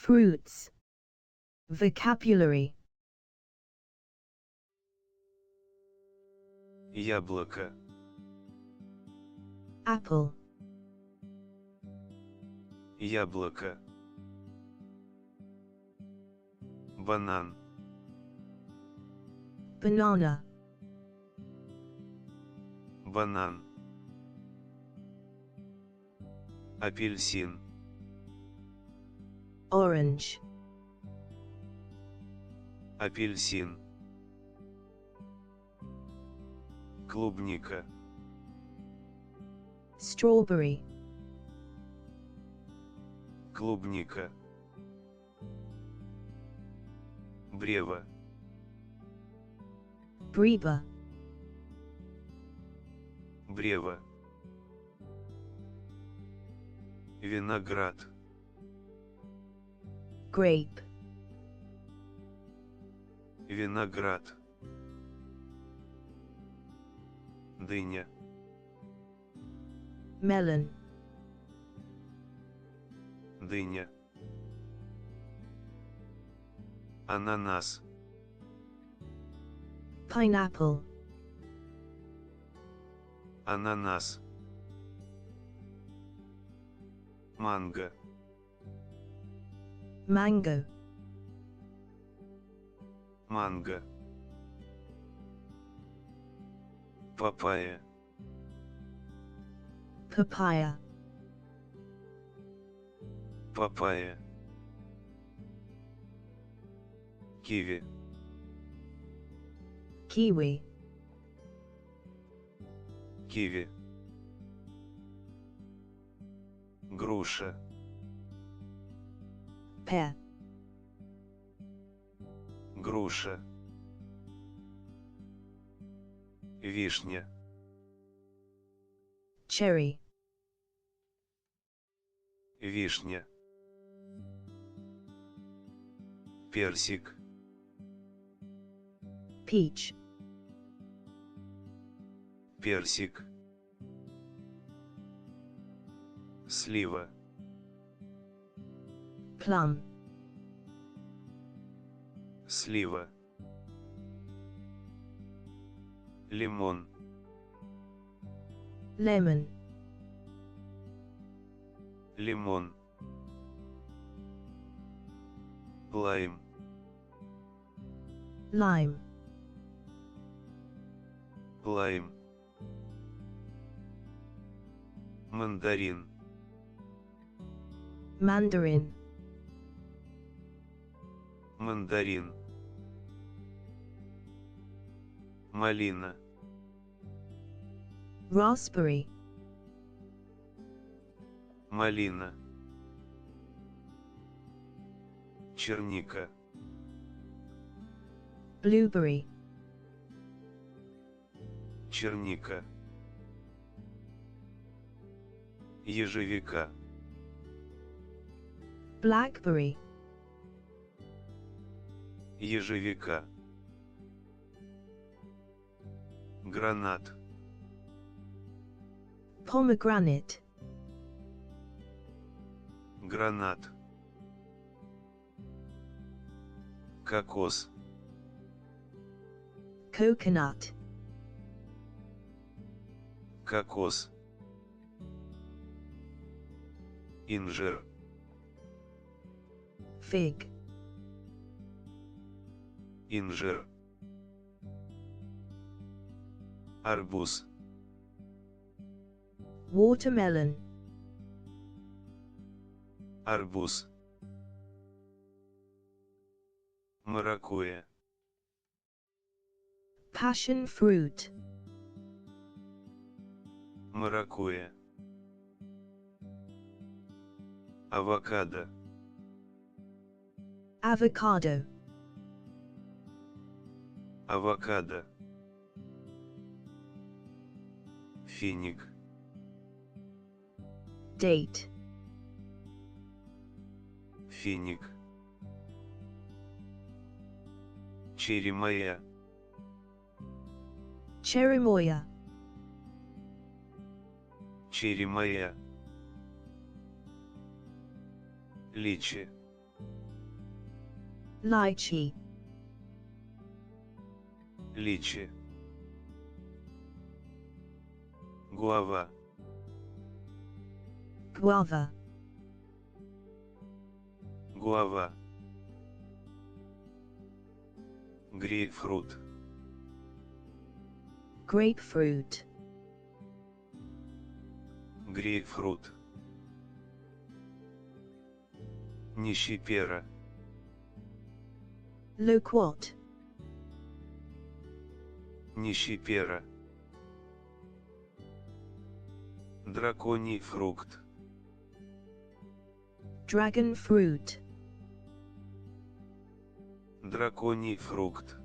Fruits. Vocabulary. Яблоко. Apple. Яблоко. Банан. Banana. Банан. Апельсин. Orange. Апельсин. Клубника. Strawberry. Клубника. Брево. Breba. Брево. Виноград. Grape. Виноград. Дыня. Melon. Дыня. Ананас. Pineapple. Ананас. Манго. Mango. Манго. Папайя. Papaya. Папайя. Киви. Kiwi. Киви. Груша. Pear. Груша. Вишня. Cherry. Вишня. Персик. Peach. Персик. Слива. Plum. Слива. Лимон. Lemon. Лимон. Лайм. Lime. Лайм. Мандарин. Mandarin. Мандарин. Малина. Raspberry. Малина. Черника. Blueberry. Черника. Ежевика. Blackberry. Ежевика. Гранат. Pomegranate. Гранат. Кокос. Coconut. Кокос. Инжир. Fig. Инжир. Арбуз. Watermelon. Арбуз. Маракуйя. Passion fruit. Маракуйя. Авокадо. Avocado. Авокадо. Финик. Date. Финик. Черемоя. Cherimoya. Черемоя. Личи. lychee, личи, гуава, guava, гуава, грейпфрут, grapefruit, грейпфрут, нищепера, loquat, нищепера, драконий фрукт, dragon fruit, драконий фрукт,